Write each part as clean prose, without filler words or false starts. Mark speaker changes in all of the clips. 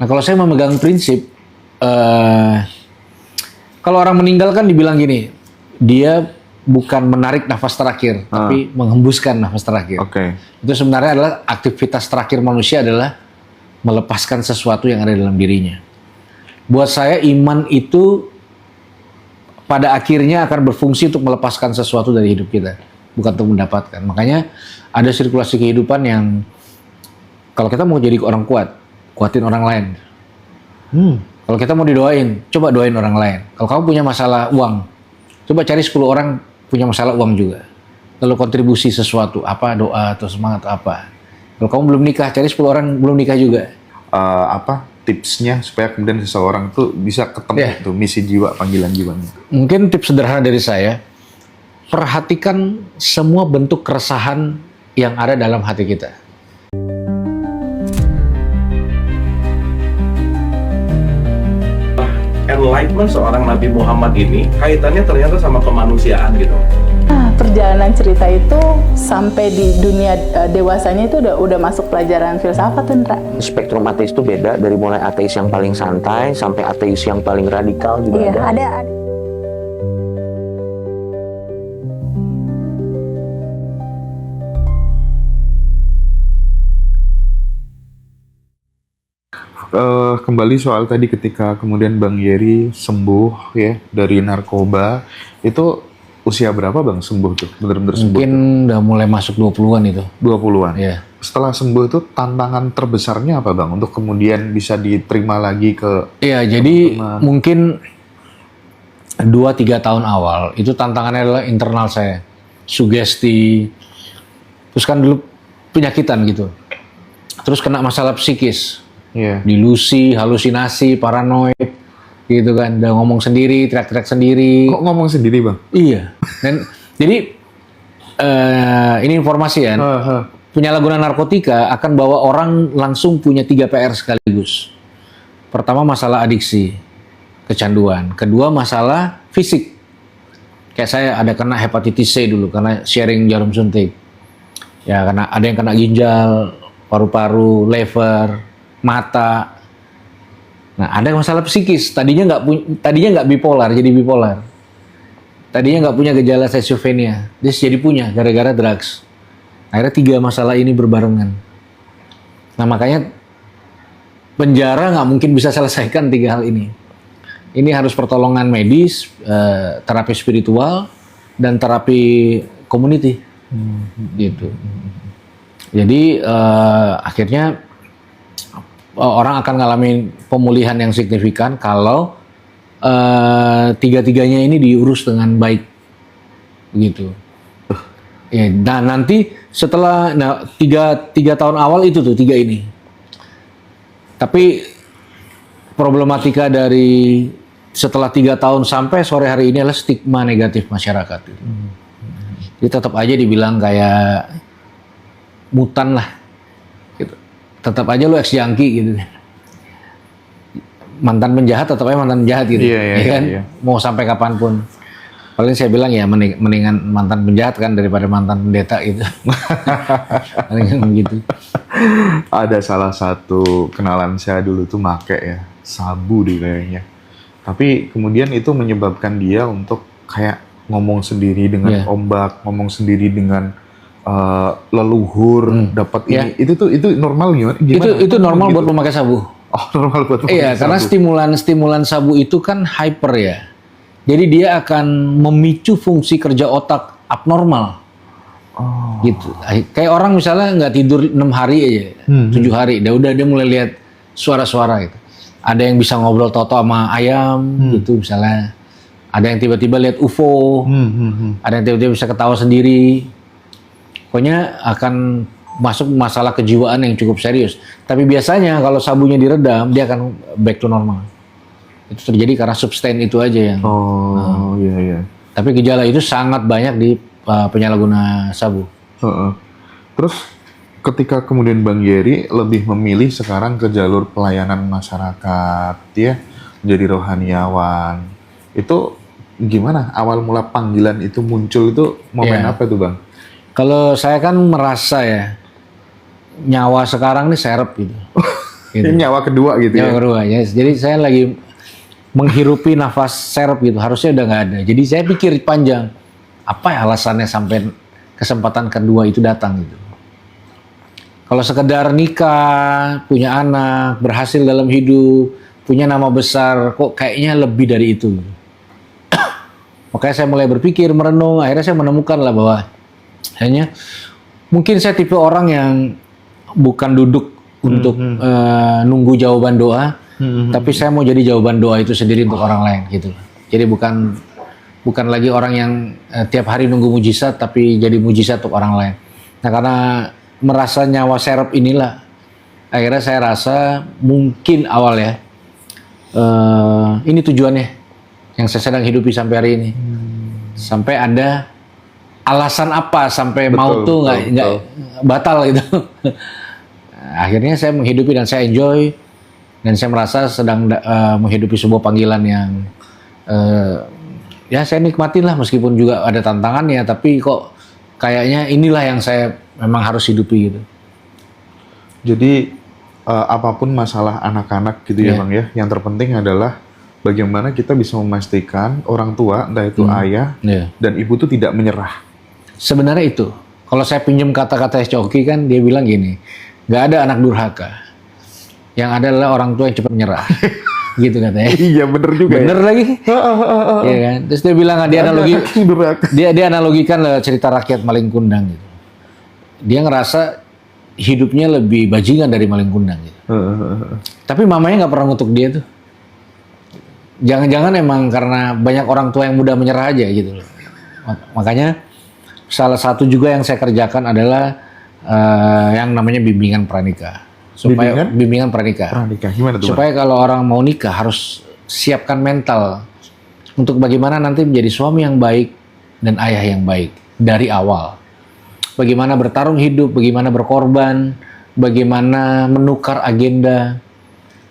Speaker 1: Nah kalau saya memegang prinsip, kalau orang meninggal kan dibilang gini, dia bukan menarik nafas terakhir, tapi menghembuskan nafas terakhir. Itu sebenarnya adalah aktivitas terakhir manusia adalah melepaskan sesuatu yang ada dalam dirinya. Buat saya iman itu pada akhirnya akan berfungsi untuk melepaskan sesuatu dari hidup kita, bukan untuk mendapatkan. Makanya ada sirkulasi kehidupan yang kalau kita mau jadi orang kuat, kuatin orang lain. Kalau kita mau didoain, coba doain orang lain. Kalau kamu punya masalah uang, coba cari 10 orang punya masalah uang juga. Lalu kontribusi sesuatu, apa doa atau semangat atau apa. Kalau kamu belum nikah, cari 10 orang belum nikah juga.
Speaker 2: Apa tipsnya supaya kemudian seseorang tuh bisa ketemu tuh misi jiwa, panggilan jiwanya?
Speaker 1: Mungkin tips sederhana dari saya, perhatikan semua bentuk keresahan yang ada dalam hati kita.
Speaker 3: Enlightenment seorang Nabi Muhammad ini kaitannya ternyata sama kemanusiaan gitu.
Speaker 4: Nah, perjalanan cerita itu sampai di dunia dewasanya itu udah masuk pelajaran filsafat, Indra.
Speaker 5: Spektrum ateis itu beda, dari mulai ateis yang paling santai sampai ateis yang paling radikal juga ada.
Speaker 2: Kembali soal tadi ketika kemudian Bang Yeri sembuh ya dari narkoba, itu usia berapa Bang sembuh tuh? Bener-bener sembuh?
Speaker 1: Mungkin udah mulai masuk 20-an itu.
Speaker 2: 20-an?
Speaker 1: Iya.
Speaker 2: Setelah sembuh itu tantangan terbesarnya apa Bang? Untuk kemudian bisa diterima lagi ke...
Speaker 1: Iya, jadi mungkin 2-3 tahun awal itu tantangannya adalah internal saya. Sugesti, terus kan dulu penyakitan gitu. Terus kena masalah psikis. Delusi, halusinasi, paranoid, gitu kan. Udah ngomong sendiri, teriak-teriak sendiri.
Speaker 2: Kok ngomong sendiri Bang?
Speaker 1: Iya. Dan jadi ini informasi ya. Penyalahgunaan narkotika akan bawa orang langsung punya 3 PR sekaligus. Pertama masalah adiksi, kecanduan. Kedua masalah fisik. Kayak saya ada kena hepatitis C dulu karena sharing jarum suntik. Ya karena ada yang kena ginjal, paru-paru, liver, mata. Nah, ada masalah psikis. Tadinya nggak bipolar, jadi bipolar. Tadinya nggak punya gejala schizophrenia, dia jadi punya gara-gara drugs. Akhirnya 3 masalah ini berbarengan. Nah, makanya penjara nggak mungkin bisa selesaikan 3 hal ini. Ini harus pertolongan medis, terapi spiritual, dan terapi community. Gitu. Jadi akhirnya orang akan ngalamin pemulihan yang signifikan kalau 3-tiganya ini diurus dengan baik, gitu. Ya, nah nanti setelah 3 tahun awal itu tuh 3 ini. Tapi problematika dari setelah 3 tahun sampai sore hari ini adalah stigma negatif masyarakat. Gitu. Jadi tetap aja dibilang kayak mutan lah. Tetap aja lu ex-junkie gitu. Mantan penjahat tetap aja mantan penjahat gitu. Iya. Mau sampai kapanpun. Paling saya bilang ya mendingan mantan penjahat kan daripada mantan pendeta gitu. Paling gitu.
Speaker 2: Ada salah satu kenalan saya dulu tuh make ya, sabu deh kayaknya. Tapi kemudian itu menyebabkan dia untuk kayak ngomong sendiri dengan ombak, ngomong sendiri dengan leluhur, dapat ini, itu normal gimana?
Speaker 1: Itu normal gitu? Buat pemakai sabu.
Speaker 2: Oh, normal buat pemakai sabu.
Speaker 1: Karena stimulan sabu itu kan hyper ya. Jadi dia akan memicu fungsi kerja otak abnormal. Gitu. Kayak orang misalnya nggak tidur 6 hari aja, 7 hari, udah dia mulai lihat suara-suara gitu. Ada yang bisa ngobrol toto sama ayam gitu misalnya. Ada yang tiba-tiba lihat UFO. Ada yang tiba-tiba bisa ketawa sendiri. Pokoknya akan masuk masalah kejiwaan yang cukup serius. Tapi biasanya kalau sabunya diredam, dia akan back to normal. Itu terjadi karena substain itu aja yang.
Speaker 2: Iya.
Speaker 1: Tapi gejala itu sangat banyak di penyalahguna sabu.
Speaker 2: Terus ketika kemudian Bang Yeri lebih memilih sekarang ke jalur pelayanan masyarakat, ya, menjadi rohaniawan, itu gimana? Awal mula panggilan itu muncul itu momen apa itu Bang?
Speaker 1: Kalau saya kan merasa ya, nyawa sekarang nih serep gitu. Gitu.
Speaker 2: Ini nyawa kedua gitu
Speaker 1: Nyawa
Speaker 2: ya.
Speaker 1: kedua, ya. Jadi saya lagi menghirupi nafas serep gitu. Harusnya udah nggak ada. Jadi saya pikir panjang, apa ya alasannya sampai kesempatan kedua itu datang gitu. Kalau sekedar nikah, punya anak, berhasil dalam hidup, punya nama besar, kok kayaknya lebih dari itu. Makanya saya mulai berpikir, merenung, akhirnya saya menemukan lah bahwa hanya mungkin saya tipe orang yang bukan duduk untuk nunggu jawaban doa, tapi saya mau jadi jawaban doa itu sendiri untuk orang lain gitu. Jadi bukan lagi orang yang tiap hari nunggu mujizat, tapi jadi mujizat untuk orang lain. Nah karena merasa nyawa serep inilah, akhirnya saya rasa mungkin awal ya, ini tujuannya yang saya sedang hidupi sampai hari ini. Sampai ada alasan apa sampai mau tuh nggak batal gitu. Akhirnya saya menghidupi dan saya enjoy dan saya merasa sedang menghidupi sebuah panggilan yang ya saya nikmatin lah meskipun juga ada tantangannya, tapi kok kayaknya inilah yang saya memang harus hidupi gitu.
Speaker 2: Jadi apapun masalah anak-anak gitu ya Bang ya, yang terpenting adalah bagaimana kita bisa memastikan orang tua, entah itu ayah dan ibu itu tidak menyerah.
Speaker 1: Sebenarnya itu, kalau saya pinjam kata-kata Coki kan dia bilang gini, nggak ada anak durhaka, yang ada adalah orang tua yang cepat menyerah, gitu katanya.
Speaker 2: Iya bener juga.
Speaker 1: Bener lagi, iya kan. Terus dia bilang dia analogikan cerita rakyat maling kundang gitu. Dia ngerasa hidupnya lebih bajingan dari maling kundang gitu. Tapi mamanya nggak pernah ngutuk dia tuh. Jangan-jangan emang karena banyak orang tua yang mudah menyerah aja gitu loh. Makanya salah satu juga yang saya kerjakan adalah yang namanya bimbingan pranikah. Supaya bimbingan pranikah.
Speaker 2: Gimana tuh?
Speaker 1: Supaya kalau orang mau nikah harus siapkan mental untuk bagaimana nanti menjadi suami yang baik dan ayah yang baik dari awal. Bagaimana bertarung hidup, bagaimana berkorban, bagaimana menukar agenda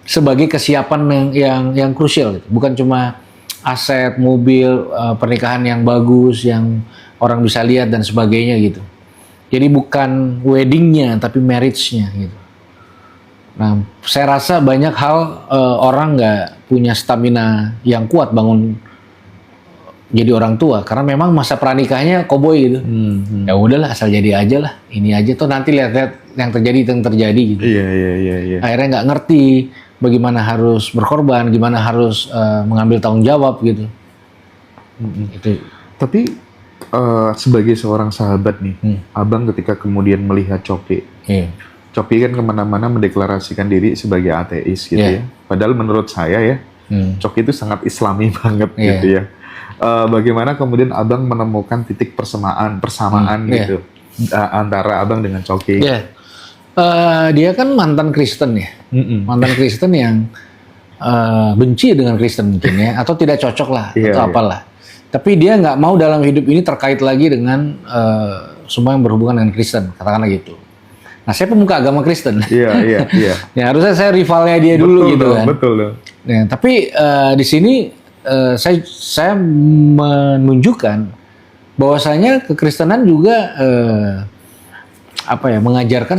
Speaker 1: sebagai kesiapan yang krusial gitu. Bukan cuma aset, mobil, pernikahan yang bagus, yang orang bisa lihat dan sebagainya gitu. Jadi bukan weddingnya, tapi marriage-nya gitu. Nah, saya rasa banyak hal orang nggak punya stamina yang kuat bangun jadi orang tua karena memang masa pranikahnya koboi gitu. Ya udahlah asal jadi aja lah, ini aja tuh nanti lihat-lihat yang terjadi gitu.
Speaker 2: Iya.
Speaker 1: Akhirnya nggak ngerti bagaimana harus berkorban, gimana harus mengambil tanggung jawab gitu. Itu.
Speaker 2: Tapi sebagai seorang sahabat nih, abang ketika kemudian melihat Coki, Coki kan kemana-mana mendeklarasikan diri sebagai ateis gitu ya. Padahal menurut saya ya, Coki itu sangat Islami banget gitu ya. Bagaimana kemudian abang menemukan titik persamaan gitu antara abang dengan Coki?
Speaker 1: Dia kan mantan Kristen ya, mantan Kristen yang benci dengan Kristen mungkin ya, atau tidak cocok lah atau apalah. Tapi dia nggak mau dalam hidup ini terkait lagi dengan semua yang berhubungan dengan Kristen, katakanlah gitu. Nah saya pemuka agama Kristen.
Speaker 2: Iya.
Speaker 1: Ya harusnya saya rivalnya dia dulu gitu kan.
Speaker 2: Betul dong.
Speaker 1: Nah, tapi di sini saya menunjukkan bahwasanya kekristenan juga mengajarkan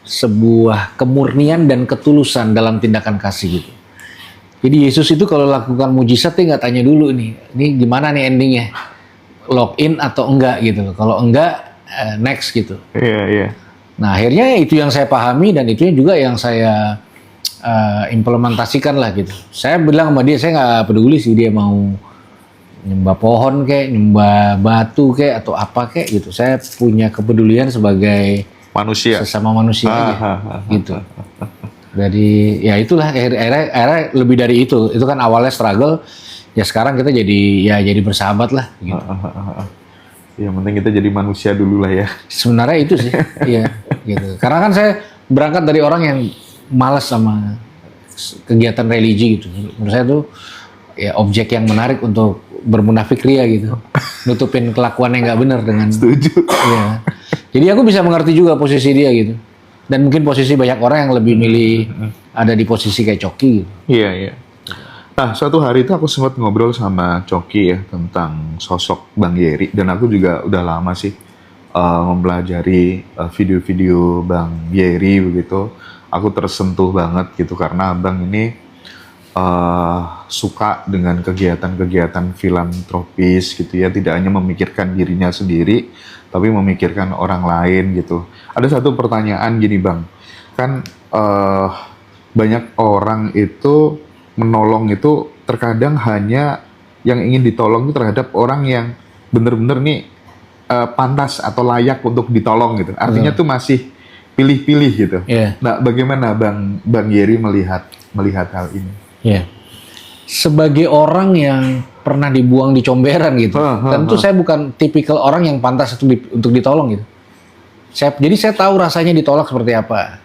Speaker 1: sebuah kemurnian dan ketulusan dalam tindakan kasih gitu. Jadi Yesus itu kalau lakukan mujizat dia nggak tanya dulu ini gimana nih endingnya, login atau enggak gitu loh. Kalau enggak next gitu.
Speaker 2: Iya.
Speaker 1: Nah akhirnya itu yang saya pahami dan itu juga yang saya implementasikan lah gitu. Saya bilang sama dia, saya nggak peduli sih dia mau nyembah pohon kayak, nyembah batu kayak atau apa kayak gitu. Saya punya kepedulian sebagai
Speaker 2: manusia,
Speaker 1: sesama manusia aja gitu. Jadi ya itulah akhirnya lebih dari itu. Itu kan awalnya struggle, ya sekarang kita jadi bersahabat lah gitu.
Speaker 2: Yang penting kita jadi manusia dulu lah ya.
Speaker 1: Sebenarnya itu sih, iya gitu. Karena kan saya berangkat dari orang yang malas sama kegiatan religi gitu. Menurut saya tuh ya objek yang menarik untuk bermunafik ria gitu, nutupin kelakuan yang nggak benar dengan.
Speaker 2: Setuju.
Speaker 1: Iya. Jadi aku bisa mengerti juga posisi dia gitu. Dan mungkin posisi banyak orang yang lebih milih ada di posisi kayak Coki gitu.
Speaker 2: Iya. Nah, suatu hari itu aku sempat ngobrol sama Coki ya tentang sosok Bang Yeri, dan aku juga udah lama sih mempelajari video-video Bang Yeri begitu. aku tersentuh banget gitu karena abang ini suka dengan kegiatan-kegiatan filantropis gitu ya, tidak hanya memikirkan dirinya sendiri tapi memikirkan orang lain gitu. Ada satu pertanyaan gini bang, kan banyak orang itu menolong itu terkadang hanya yang ingin ditolong itu terhadap orang yang benar-benar nih pantas atau layak untuk ditolong gitu. Artinya tuh masih pilih-pilih gitu.
Speaker 1: Yeah.
Speaker 2: Nah, bagaimana Bang Yeri melihat hal ini?
Speaker 1: Ya, sebagai orang yang pernah dibuang di comberan gitu, tentu saya bukan tipikal orang yang pantas untuk ditolong gitu. Jadi saya tahu rasanya ditolak seperti apa.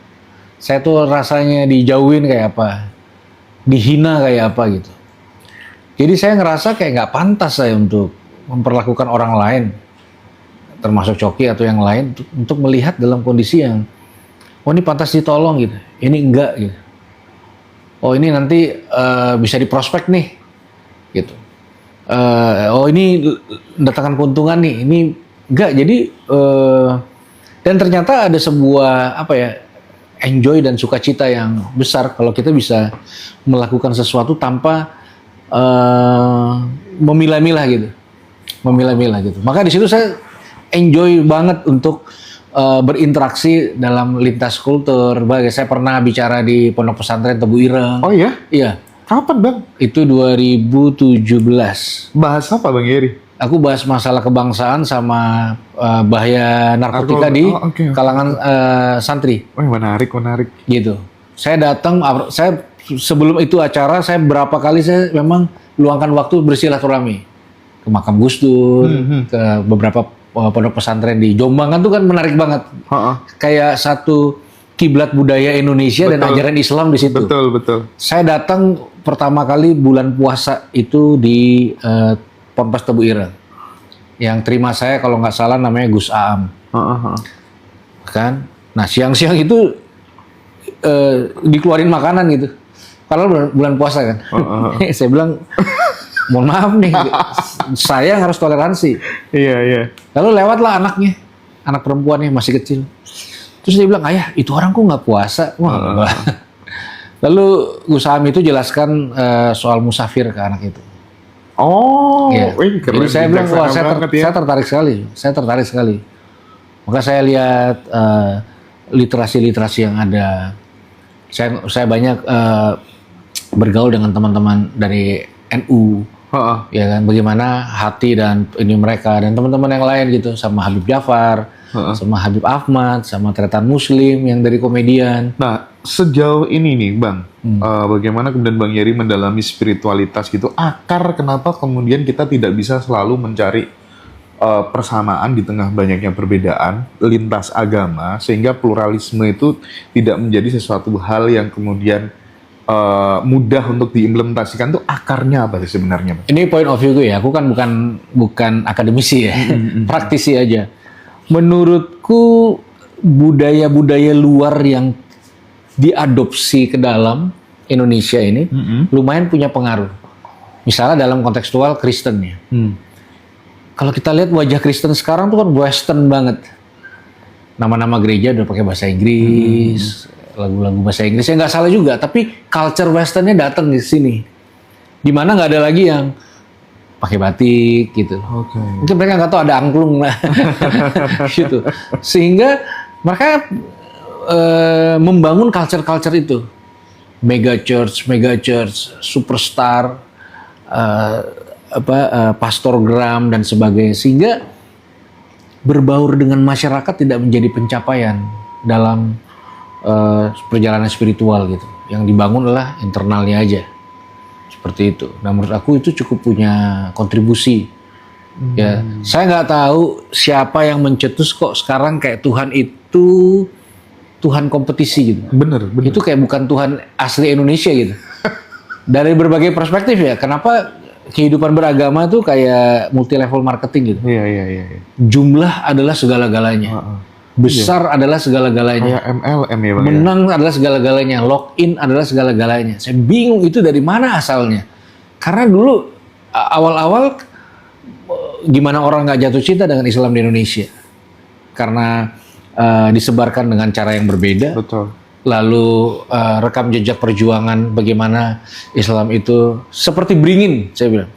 Speaker 1: Saya tuh rasanya dijauhin kayak apa, dihina kayak apa gitu. Jadi saya ngerasa kayak nggak pantas saya untuk memperlakukan orang lain, termasuk Coki atau yang lain, untuk melihat dalam kondisi yang, oh ini pantas ditolong gitu, ini enggak gitu. Oh ini nanti bisa diprospek nih, gitu. Oh ini mendatangkan keuntungan nih, ini enggak. Jadi dan ternyata ada sebuah enjoy dan sukacita yang besar kalau kita bisa melakukan sesuatu tanpa memilah-milah gitu, gitu. Maka di situ saya enjoy banget untuk berinteraksi dalam lintas kultur. Saya pernah bicara di Pondok Pesantren Tebu Ireng.
Speaker 2: Oh ya?
Speaker 1: Iya.
Speaker 2: Kapan bang?
Speaker 1: Itu 2017.
Speaker 2: Bahas apa Bang Yeri?
Speaker 1: Aku bahas masalah kebangsaan sama bahaya narkotika di kalangan santri.
Speaker 2: Oh menarik.
Speaker 1: Gitu. Saya datang, sebelum itu acara, saya berapa kali saya memang luangkan waktu bersilaturahmi ke makam Gus Dur, ke beberapa pondok pesantren di Jombang. Kan tuh kan menarik banget. Kayak satu kiblat budaya Indonesia dan ajaran Islam di situ.
Speaker 2: Betul.
Speaker 1: Saya datang pertama kali bulan puasa itu di Ponpes Tebu Ireng. Yang terima saya kalau nggak salah namanya Gus Aam. Kan? Nah siang-siang itu dikeluarin makanan gitu. Padahal bulan puasa kan. Saya bilang, mohon maaf nih, saya harus toleransi.
Speaker 2: Iya.
Speaker 1: Lalu lewatlah anaknya, anak perempuannya masih kecil. Terus dia bilang, ayah itu orang kok nggak puasa? Wah, lalu Gus Aam itu jelaskan soal musafir ke anak itu.
Speaker 2: Oh,
Speaker 1: ya. Jadi saya bilang, wah saya tertarik sekali. Maka saya lihat literasi yang ada. Saya banyak bergaul dengan teman-teman dari NU, ya kan, bagaimana hati dan ini mereka dan teman-teman yang lain gitu, sama Habib Jafar, sama Habib Ahmad, sama Tretan Muslim yang dari komedian.
Speaker 2: Nah, sejauh ini nih Bang, bagaimana kemudian Bang Yeri mendalami spiritualitas gitu, akar kenapa kemudian kita tidak bisa selalu mencari persamaan di tengah banyaknya perbedaan lintas agama, sehingga pluralisme itu tidak menjadi sesuatu hal yang kemudian mudah untuk diimplementasikan. Tuh akarnya apa sih sebenarnya?
Speaker 1: Ini point of view gue ya, aku kan bukan akademisi ya, praktisi aja. Menurutku budaya-budaya luar yang diadopsi ke dalam Indonesia ini lumayan punya pengaruh. Misalnya dalam kontekstual Kristen ya. Kalau kita lihat wajah Kristen sekarang tuh kan Western banget. Nama-nama gereja udah pakai bahasa Inggris. Lagu-lagu bahasa Inggris ya nggak salah juga, tapi culture Westernnya datang di sini, dimana nggak ada lagi yang pakai batik gitu. Mungkin mereka nggak tahu ada angklung lah, gitu. Sehingga mereka membangun culture itu, mega church, superstar, pastorgram dan sebagainya, sehingga berbaur dengan masyarakat tidak menjadi pencapaian dalam perjalanan spiritual gitu. Yang dibangun adalah internalnya aja, seperti itu. Nah menurut aku itu cukup punya kontribusi. Ya, saya nggak tahu siapa yang mencetus kok sekarang kayak Tuhan itu Tuhan kompetisi gitu.
Speaker 2: Bener.
Speaker 1: Itu kayak bukan Tuhan asli Indonesia gitu. Dari berbagai perspektif ya. Kenapa kehidupan beragama tuh kayak multi level marketing gitu.
Speaker 2: Iya.
Speaker 1: Jumlah adalah segala-galanya. Besar adalah segala-galanya.
Speaker 2: Kayak MLM ya Bang.
Speaker 1: Menang adalah segala-galanya. Login adalah segala-galanya. Saya bingung itu dari mana asalnya. Karena dulu awal-awal gimana orang nggak jatuh cinta dengan Islam di Indonesia. Karena disebarkan dengan cara yang berbeda.
Speaker 2: Betul.
Speaker 1: lalu rekam jejak perjuangan bagaimana Islam itu seperti beringin, saya bilang,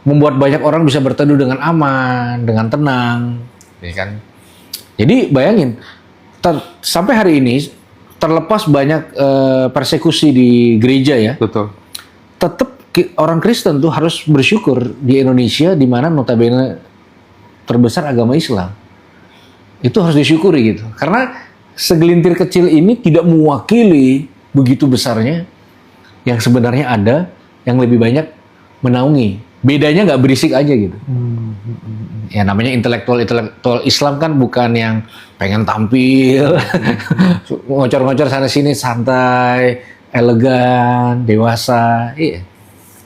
Speaker 1: membuat banyak orang bisa berteduh dengan aman, dengan tenang, ya kan? Jadi bayangin, sampai hari ini terlepas banyak persekusi di gereja ya,
Speaker 2: Betul.
Speaker 1: tetap orang Kristen tuh harus bersyukur di Indonesia, di mana notabene terbesar agama Islam. Itu harus disyukuri gitu. Karena segelintir kecil ini tidak mewakili begitu besarnya yang sebenarnya ada, yang lebih banyak menaungi. Bedanya nggak berisik aja gitu. Ya namanya intelektual Islam kan bukan yang pengen tampil, ngocor-ngocor sana sini, santai, elegan, dewasa, iya,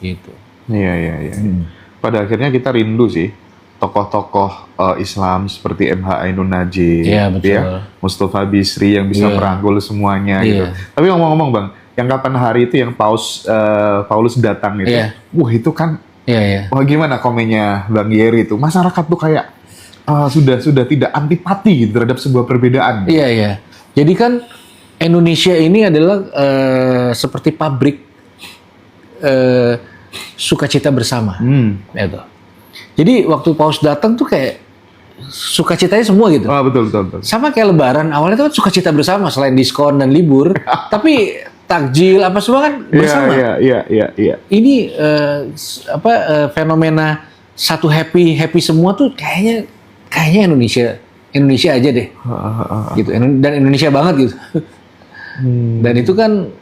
Speaker 1: gitu.
Speaker 2: Iya. Pada akhirnya kita rindu sih tokoh-tokoh Islam seperti M.H. Ainun Najib,
Speaker 1: Iya, betul.
Speaker 2: Mustafa Bisri yang bisa
Speaker 1: Iya.
Speaker 2: merangkul semuanya
Speaker 1: Iya.
Speaker 2: gitu. Tapi ngomong-ngomong Bang, yang kapan hari itu yang Paulus datang itu,
Speaker 1: Iya.
Speaker 2: wah itu kan,
Speaker 1: Iya.
Speaker 2: wah gimana komennya Bang Yeri itu? Masyarakat tuh kayak sudah tidak antipati gitu terhadap sebuah perbedaan.
Speaker 1: Iya. Jadi kan Indonesia ini adalah seperti pabrik sukacita bersama. Gitu. Jadi waktu Paus datang tuh kayak sukacitanya semua gitu.
Speaker 2: Betul.
Speaker 1: Sama kayak Lebaran, awalnya tuh kan sukacita bersama selain diskon dan libur, tapi takjil apa semua kan bersama.
Speaker 2: Iya.
Speaker 1: Ini fenomena satu happy semua tuh kayaknya Indonesia aja deh. Gitu. Dan Indonesia banget gitu. Dan itu kan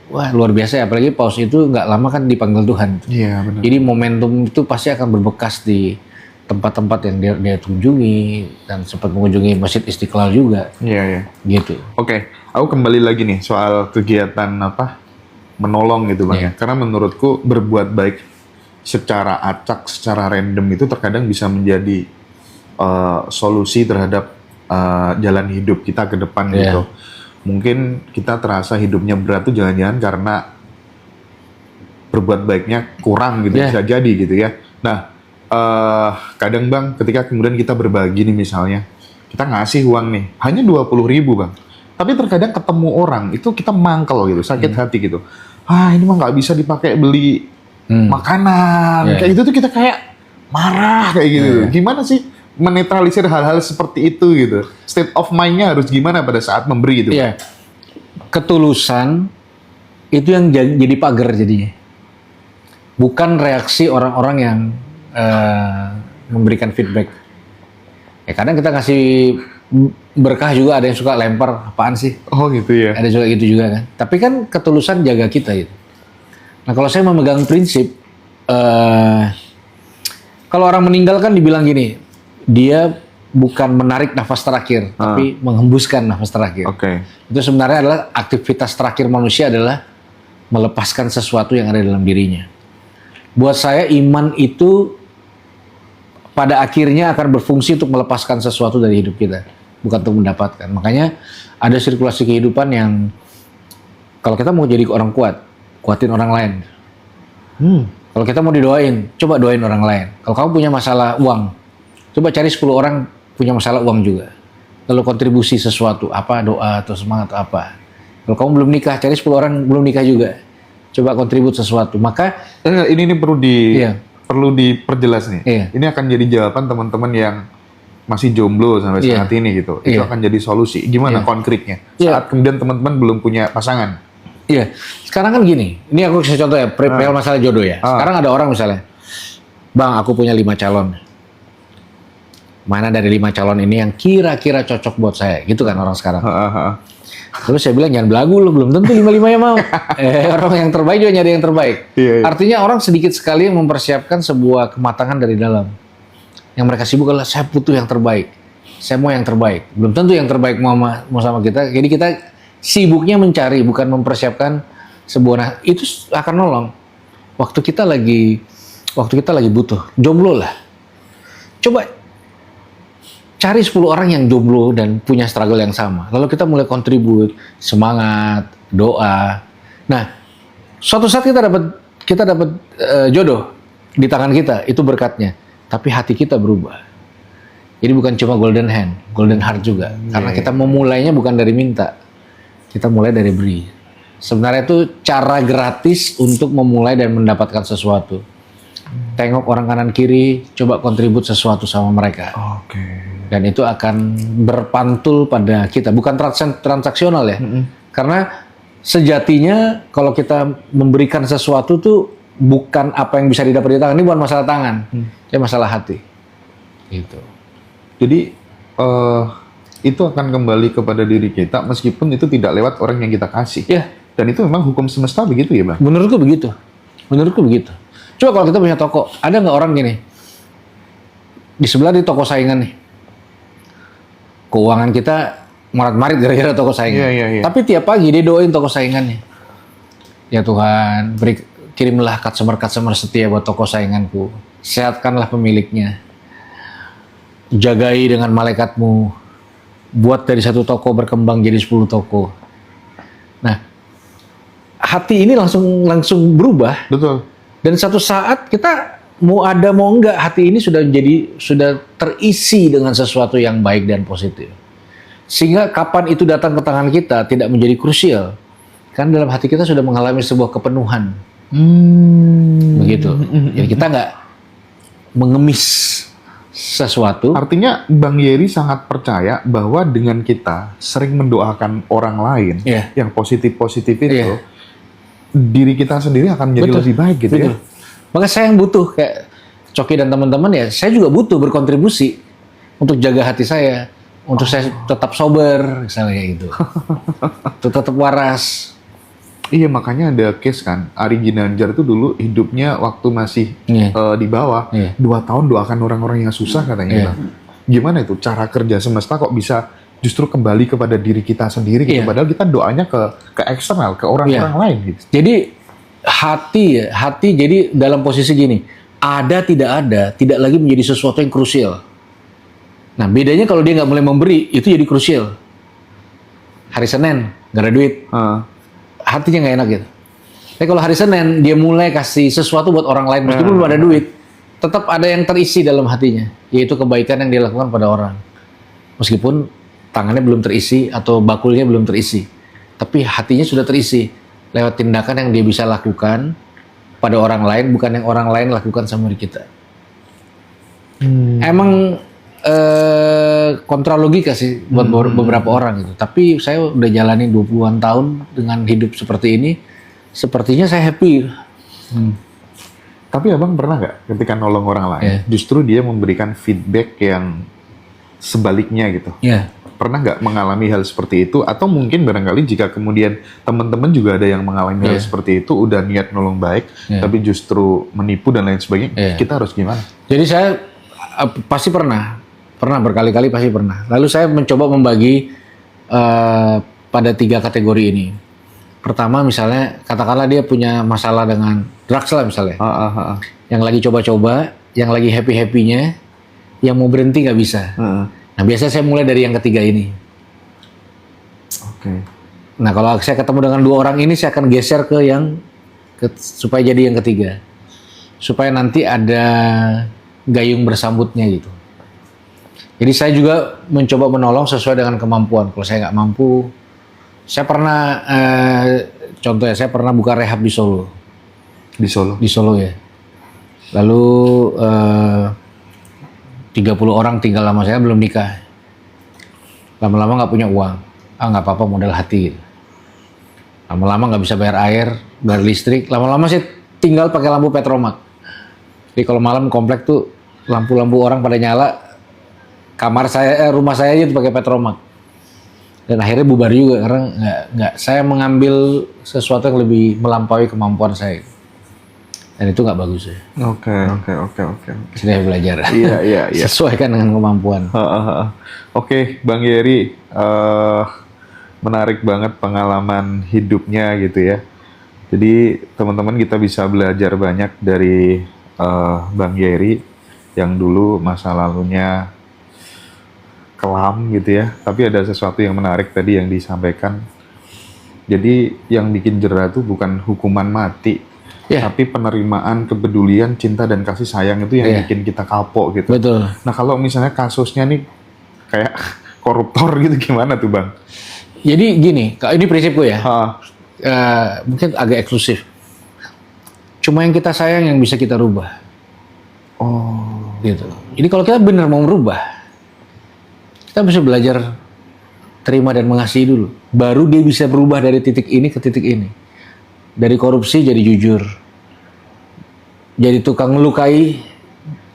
Speaker 1: wah luar biasa ya, apalagi Paus itu nggak lama kan dipanggil Tuhan.
Speaker 2: Iya benar.
Speaker 1: Jadi momentum itu pasti akan berbekas di tempat-tempat yang dia kunjungi, dan sempat mengunjungi Masjid Istiqlal juga.
Speaker 2: Iya.
Speaker 1: Gitu.
Speaker 2: Oke, aku kembali lagi nih soal kegiatan menolong gitu Bang.
Speaker 1: Iya.
Speaker 2: Karena menurutku berbuat baik secara acak, secara random itu terkadang bisa menjadi solusi terhadap jalan hidup kita ke depan
Speaker 1: Iya.
Speaker 2: gitu. Mungkin kita terasa hidupnya berat tuh jangan-jangan karena berbuat baiknya kurang gitu,
Speaker 1: Iya.
Speaker 2: bisa jadi gitu ya. Nah, kadang Bang, ketika kemudian kita berbagi nih misalnya, kita ngasih uang nih, hanya 20.000 Bang. Tapi terkadang ketemu orang, itu kita mangkel gitu, sakit hati gitu. Ini mah nggak bisa dipakai beli makanan.
Speaker 1: Iya.
Speaker 2: Kayak gitu tuh kita kayak marah kayak gitu. Gimana sih menetralisir hal-hal seperti itu gitu? State of mind-nya harus gimana pada saat memberi gitu?
Speaker 1: Iya. Ketulusan itu yang jadi pagar jadinya. Bukan reaksi orang-orang yang memberikan feedback. Ya kadang kita kasih berkah juga, ada yang suka lempar, apaan sih?
Speaker 2: Oh gitu ya.
Speaker 1: Ada juga gitu juga kan. Tapi kan ketulusan jaga kita itu. Nah kalau saya memegang prinsip, kalau orang meninggal kan dibilang gini, dia bukan menarik nafas terakhir, tapi menghembuskan nafas terakhir.
Speaker 2: Oke.
Speaker 1: Itu sebenarnya adalah aktivitas terakhir manusia adalah melepaskan sesuatu yang ada dalam dirinya. Buat saya iman itu pada akhirnya akan berfungsi untuk melepaskan sesuatu dari hidup kita, bukan untuk mendapatkan. Makanya ada sirkulasi kehidupan yang kalau kita mau jadi orang kuat, kuatin orang lain. Kalau kita mau didoain, coba doain orang lain. Kalau kamu punya masalah uang, coba cari 10 orang punya masalah uang juga. Lalu kontribusi sesuatu, apa doa atau semangat atau apa. Kalau kamu belum nikah, cari 10 orang belum nikah juga. Coba kontribut sesuatu. Maka
Speaker 2: ini
Speaker 1: Iya.
Speaker 2: perlu diperjelas nih.
Speaker 1: Iya.
Speaker 2: Ini akan jadi jawaban teman-teman yang masih jomblo sampai
Speaker 1: Iya.
Speaker 2: saat ini gitu. Itu
Speaker 1: Iya.
Speaker 2: akan jadi solusi. Gimana
Speaker 1: Iya.
Speaker 2: konkretnya?
Speaker 1: Iya.
Speaker 2: Saat kemudian teman-teman belum punya pasangan.
Speaker 1: iya, sekarang kan gini. Ini aku kasih contoh ya, perihal masalah jodoh ya. Sekarang ada orang misalnya, Bang, aku punya 5 calon. Mana dari 5 calon ini yang kira-kira cocok buat saya? Gitu kan orang sekarang. Terus saya bilang jangan belagu lu, belum tentu 5-5 yang mau. Orang yang terbaik juga nyari yang terbaik.
Speaker 2: Iya.
Speaker 1: Artinya orang sedikit sekali yang mempersiapkan sebuah kematangan dari dalam. Yang mereka sibuk adalah saya butuh yang terbaik. Saya mau yang terbaik. Belum tentu yang terbaik mau sama kita. Jadi kita sibuknya mencari, bukan mempersiapkan sebuah. Itu akan nolong. Waktu kita lagi butuh, jomblo lah. Coba cari 10 orang yang jomblo dan punya struggle yang sama. Lalu kita mulai kontribut, semangat, doa. Nah, suatu saat kita dapat jodoh di tangan kita, itu berkatnya. Tapi hati kita berubah. Jadi bukan cuma golden hand, golden heart juga. Karena kita memulainya bukan dari minta. kita mulai dari beri. Sebenarnya itu cara gratis untuk memulai dan mendapatkan sesuatu. Tengok orang kanan kiri, coba kontribut sesuatu sama mereka.
Speaker 2: Oke.
Speaker 1: Dan itu akan berpantul pada kita, bukan transaksional ya. Karena sejatinya kalau kita memberikan sesuatu tuh bukan apa yang bisa didapat di tangan, ini bukan masalah tangan, ini masalah hati. Gitu.
Speaker 2: Jadi itu akan kembali kepada diri kita meskipun itu tidak lewat orang yang kita kasih.
Speaker 1: Ya,
Speaker 2: Dan itu memang hukum semesta begitu ya, Bang?
Speaker 1: menurutku begitu. Menurutku begitu. Coba kalau kita punya toko, ada nggak orang gini, di sebelah di toko saingan nih, keuangan kita marat-marit gara-gara toko saingan.
Speaker 2: Iya.
Speaker 1: Tapi tiap pagi dia doain toko saingannya. Ya Tuhan, kirimlah customer setia buat toko sainganku. Sehatkanlah pemiliknya. Jagai dengan malaikatmu. Buat dari satu toko berkembang jadi 10 toko. Nah, hati ini langsung berubah.
Speaker 2: Betul.
Speaker 1: Dan satu saat kita mau ada mau enggak, hati ini sudah terisi dengan sesuatu yang baik dan positif. Sehingga kapan itu datang ke tangan kita tidak menjadi krusial. Kan dalam hati kita sudah mengalami sebuah kepenuhan. Begitu. Jadi kita nggak mengemis sesuatu.
Speaker 2: Artinya Bang Yeri sangat percaya bahwa dengan kita sering mendoakan orang lain
Speaker 1: Iya.
Speaker 2: yang positif-positif itu,
Speaker 1: Iya.
Speaker 2: diri kita sendiri akan menjadi
Speaker 1: Betul.
Speaker 2: lebih baik gitu
Speaker 1: Betul.
Speaker 2: ya.
Speaker 1: Maka saya yang butuh kayak Coki dan teman-teman ya, saya juga butuh berkontribusi untuk jaga hati saya, untuk saya tetap sober misalnya gitu, untuk tetap waras.
Speaker 2: Iya, makanya ada case kan, Ari Ginanjar itu dulu hidupnya waktu masih
Speaker 1: Iya.
Speaker 2: di bawah,
Speaker 1: Iya.
Speaker 2: 2 tahun doakan orang-orang yang susah katanya.
Speaker 1: Iya.
Speaker 2: Bang. Gimana itu cara kerja semesta kok bisa justru kembali kepada diri kita sendiri gitu,
Speaker 1: Iya.
Speaker 2: padahal kita doanya ke eksternal, ke orang-orang
Speaker 1: Iya.
Speaker 2: lain gitu.
Speaker 1: Jadi hati jadi dalam posisi gini, ada tidak lagi menjadi sesuatu yang krusial. Nah bedanya kalau dia nggak mulai memberi, itu jadi krusial. Hari Senin nggak ada duit, hatinya nggak enak gitu. Tapi kalau hari Senin dia mulai kasih sesuatu buat orang lain meskipun belum ada duit, tetap ada yang terisi dalam hatinya, yaitu kebaikan yang dia lakukan pada orang. Meskipun tangannya belum terisi atau bakulnya belum terisi, tapi hatinya sudah terisi lewat tindakan yang dia bisa lakukan pada orang lain, bukan yang orang lain lakukan sama diri kita. Emang kontra logika sih buat beberapa orang gitu. Tapi saya udah jalanin 20-an tahun dengan hidup seperti ini, sepertinya saya happy.
Speaker 2: Tapi abang pernah nggak ketika nolong orang lain, justru dia memberikan feedback yang sebaliknya gitu?
Speaker 1: Iya.
Speaker 2: Pernah nggak mengalami hal seperti itu? Atau mungkin barangkali jika kemudian teman-teman juga ada yang mengalami hal seperti itu, udah niat nolong baik, tapi justru menipu dan lain sebagainya, kita harus gimana?
Speaker 1: Jadi saya pasti pernah berkali-kali pasti pernah. Lalu saya mencoba membagi pada 3 kategori ini. Pertama misalnya, katakanlah dia punya masalah dengan drugs lah misalnya, yang lagi coba-coba, yang lagi happy-happynya, yang mau berhenti nggak bisa. Nah biasanya saya mulai dari yang ketiga ini.
Speaker 2: Oke.
Speaker 1: Nah kalau saya ketemu dengan 2 orang ini, saya akan geser ke yang supaya jadi yang ketiga, supaya nanti ada gayung bersambutnya gitu. Jadi saya juga mencoba menolong sesuai dengan kemampuan. Kalau saya nggak mampu, saya pernah contohnya saya pernah buka rehab di Solo.
Speaker 2: Di Solo?
Speaker 1: Di Solo ya. Lalu 30 orang tinggal sama saya belum nikah. Lama-lama nggak punya uang. Nggak apa-apa modal hati gitu. Lama-lama nggak bisa bayar air, bayar listrik. Lama-lama saya tinggal pakai lampu petromak. Jadi kalau malam komplek tuh lampu-lampu orang pada nyala, kamar saya, rumah saya aja tuh pakai petromak. Dan akhirnya bubar juga karena nggak saya mengambil sesuatu yang lebih melampaui kemampuan saya. Dan itu nggak bagus ya.
Speaker 2: Oke.
Speaker 1: Saya belajar.
Speaker 2: Iya.
Speaker 1: Sesuaikan dengan kemampuan.
Speaker 2: Oke, Bang Yeri, menarik banget pengalaman hidupnya gitu ya. Jadi teman-teman kita bisa belajar banyak dari Bang Yeri yang dulu masa lalunya kelam gitu ya. Tapi ada sesuatu yang menarik tadi yang disampaikan. Jadi yang bikin jera itu bukan hukuman mati, tapi penerimaan, kepedulian, cinta dan kasih sayang itu yang bikin kita kapok gitu.
Speaker 1: Betul.
Speaker 2: Nah kalau misalnya kasusnya nih kayak koruptor gitu gimana tuh Bang?
Speaker 1: Jadi gini, ini prinsipku ya.
Speaker 2: Ha.
Speaker 1: Mungkin agak eksklusif. Cuma yang kita sayang yang bisa kita rubah.
Speaker 2: Oh.
Speaker 1: Gitu. Jadi kalau kita benar mau merubah, kita bisa belajar terima dan mengasihi dulu. Baru dia bisa berubah dari titik ini ke titik ini. Dari korupsi jadi jujur. Jadi tukang melukai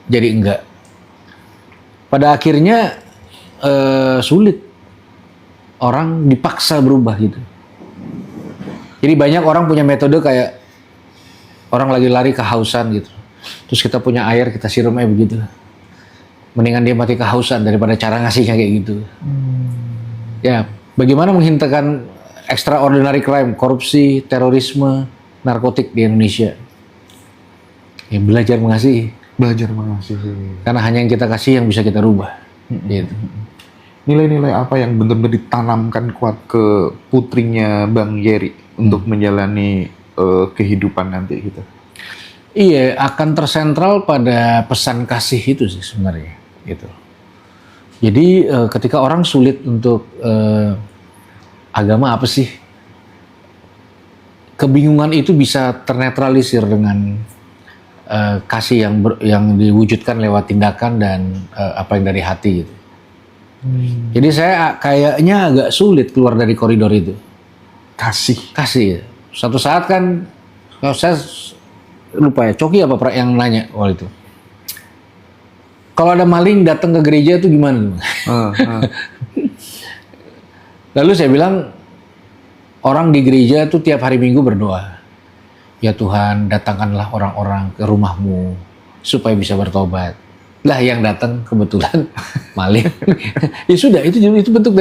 Speaker 1: jadi enggak. Pada akhirnya sulit. Orang dipaksa berubah gitu. Jadi banyak orang punya metode kayak orang lagi lari kehausan gitu. Terus kita punya air, kita siram begitu. Mendingan dia mati kehausan daripada cara ngasihnya kayak gitu. Ya, bagaimana menghentikan extraordinary crime, korupsi, terorisme, narkotik di Indonesia? Ya, belajar mengasihi.
Speaker 2: Belajar mengasihi.
Speaker 1: Karena hanya yang kita kasih yang bisa kita rubah. Gitu.
Speaker 2: Nilai-nilai apa yang benar-benar ditanamkan kuat ke putrinya Bang Yeri untuk menjalani kehidupan nanti gitu?
Speaker 1: Iya, akan tersentral pada pesan kasih itu sih sebenarnya. Gitu. Jadi ketika orang sulit untuk agama apa sih? Kebingungan itu bisa ternetralisir dengan kasih yang diwujudkan lewat tindakan dan apa yang dari hati gitu. Jadi saya kayaknya agak sulit keluar dari koridor itu. Kasih. Suatu saat kan, kalau saya lupa ya, Coki apa yang nanya waktu itu. Kalau ada maling datang ke gereja itu gimana? Lalu saya bilang, orang di gereja tuh tiap hari Minggu berdoa. Ya Tuhan, datangkanlah orang-orang ke rumahmu supaya bisa bertobat. Lah yang datang kebetulan maling. Ya sudah, itu bentuk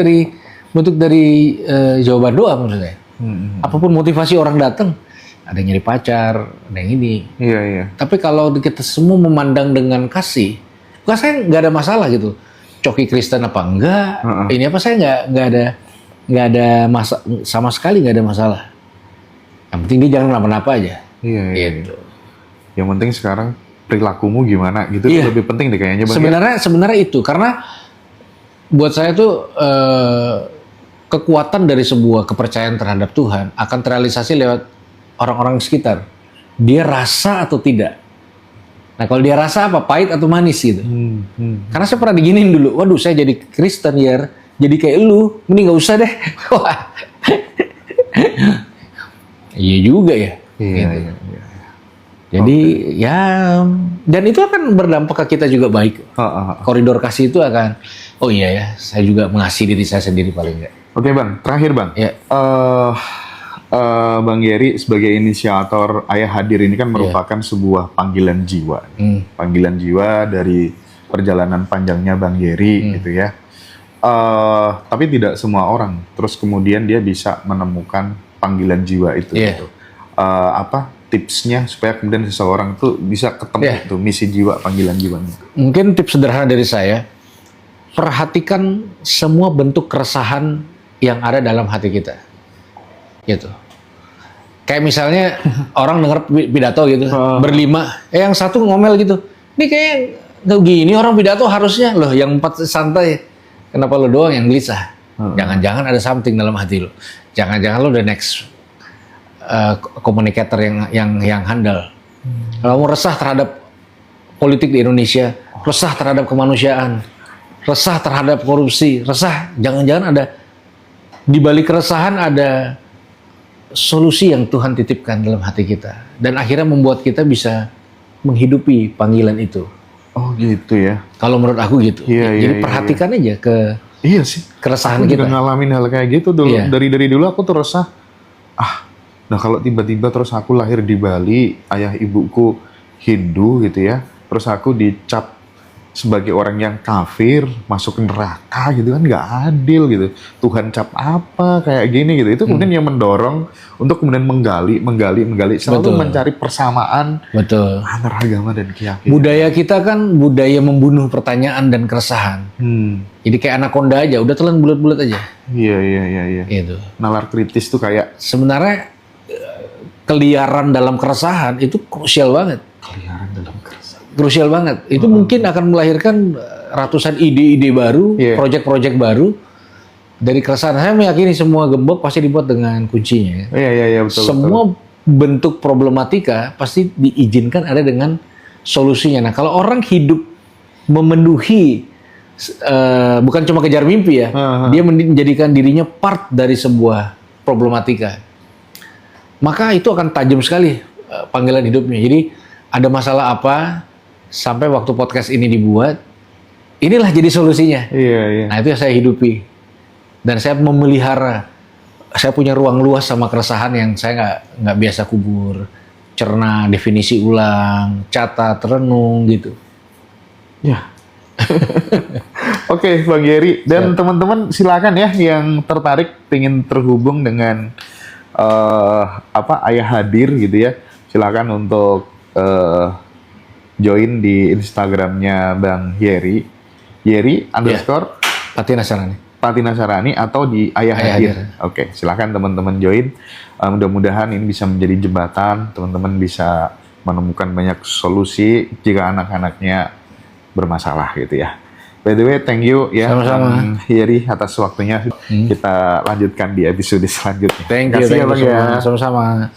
Speaker 1: dari jawaban doa menurut saya. Apapun motivasi orang datang, ada yang nyari pacar, ada yang ini.
Speaker 2: Iya.
Speaker 1: Tapi kalau kita semua memandang dengan kasih, saya nggak ada masalah gitu. Coki Kristen apa enggak? Ini apa saya nggak ada sama sekali nggak ada masalah. Yang penting dia jangan kenapa-napa aja.
Speaker 2: Iya.
Speaker 1: Gitu.
Speaker 2: Yang penting sekarang perilakumu gimana gitu lebih penting deh kayaknya Bang.
Speaker 1: Sebenarnya itu karena buat saya tuh kekuatan dari sebuah kepercayaan terhadap Tuhan akan terrealisasi lewat orang-orang sekitar. Dia rasa atau tidak. Nah kalau dia rasa apa, pahit atau manis gitu. Karena saya pernah diginiin dulu, waduh saya jadi Kristen ya, jadi kayak lu, mending nggak usah deh. Iya juga ya.
Speaker 2: Iya.
Speaker 1: Jadi ya, dan itu akan berdampak ke kita juga baik. Koridor kasih itu akan, oh iya ya, saya juga mengasihi diri saya sendiri paling enggak.
Speaker 2: Oke Bang, terakhir Bang.
Speaker 1: Ya.
Speaker 2: Bang Yeri sebagai inisiator Ayah Hadir ini kan merupakan sebuah panggilan jiwa. Panggilan jiwa dari perjalanan panjangnya Bang Yeri gitu ya. Tapi tidak semua orang. Terus kemudian dia bisa menemukan panggilan jiwa itu gitu. Apa tipsnya supaya kemudian seseorang tuh bisa ketemu tuh misi jiwa, panggilan jiwanya? Mungkin
Speaker 1: tips sederhana dari saya, perhatikan semua bentuk keresahan yang ada dalam hati kita. Gitu. Kayak misalnya orang denger pidato gitu, berlima, yang satu ngomel gitu. Ini kayak nggak gini orang pidato harusnya loh, yang empat santai. Kenapa lo doang yang gelisah? Jangan-jangan ada something dalam hati lo. Jangan-jangan lo the next komunikator yang handal. Kalau mau resah terhadap politik di Indonesia, resah terhadap kemanusiaan, resah terhadap korupsi, resah, jangan-jangan ada di balik keresahan ada solusi yang Tuhan titipkan dalam hati kita dan akhirnya membuat kita bisa menghidupi panggilan itu.
Speaker 2: Oh gitu ya.
Speaker 1: Kalau menurut aku gitu. Jadi perhatikan aja ke keresahan
Speaker 2: aku
Speaker 1: kita.
Speaker 2: Aku juga ngalamin hal kayak gitu dulu. Dari dulu aku tuh resah. Nah kalau tiba-tiba terus aku lahir di Bali, ayah ibuku Hindu gitu ya, terus aku dicap sebagai orang yang kafir, masuk neraka gitu kan, nggak adil gitu. Tuhan cap apa kayak gini gitu. Itu kemudian yang mendorong untuk kemudian menggali, selalu mencari persamaan antara agama dan keyakinan.
Speaker 1: Budaya kita kan budaya membunuh pertanyaan dan keresahan. Jadi kayak anakonda aja, udah telan bulat-bulat aja.
Speaker 2: Iya.
Speaker 1: Gitu.
Speaker 2: Nalar kritis tuh kayak
Speaker 1: sebenarnya keliaran dalam keresahan itu krusial banget. Krusial banget. Itu mungkin akan melahirkan ratusan ide-ide baru, proyek-proyek baru. Dari keresahan, saya meyakini semua gembok pasti dibuat dengan kuncinya.
Speaker 2: Iya betul.
Speaker 1: Semua bentuk problematika pasti diizinkan ada dengan solusinya. Nah, kalau orang hidup memenuhi bukan cuma kejar mimpi ya, dia menjadikan dirinya part dari sebuah problematika, maka itu akan tajam sekali panggilan hidupnya. Jadi ada masalah apa, sampai waktu podcast ini dibuat, inilah jadi solusinya.
Speaker 2: Iya.
Speaker 1: Nah, itu yang saya hidupi. Dan saya memelihara, saya punya ruang luas sama keresahan yang saya nggak biasa kubur, cerna, definisi ulang, catat, renung gitu.
Speaker 2: Ya. Oke, Bang Yeri. Dan teman-teman silakan ya yang tertarik ingin terhubung dengan Ayah Hadir gitu ya. Silakan untuk join di Instagramnya Bang Yeri. Yeri _ Patina Sarani atau di Ayah Hadir. Oke, silakan teman-teman join. Mudah-mudahan ini bisa menjadi jembatan, teman-teman bisa menemukan banyak solusi jika anak-anaknya bermasalah gitu ya. By the way, thank you ya Bang Yeri atas waktunya. Kita lanjutkan di episode selanjutnya.
Speaker 1: Thank you,
Speaker 2: ya Bang ya.
Speaker 1: Sama-sama.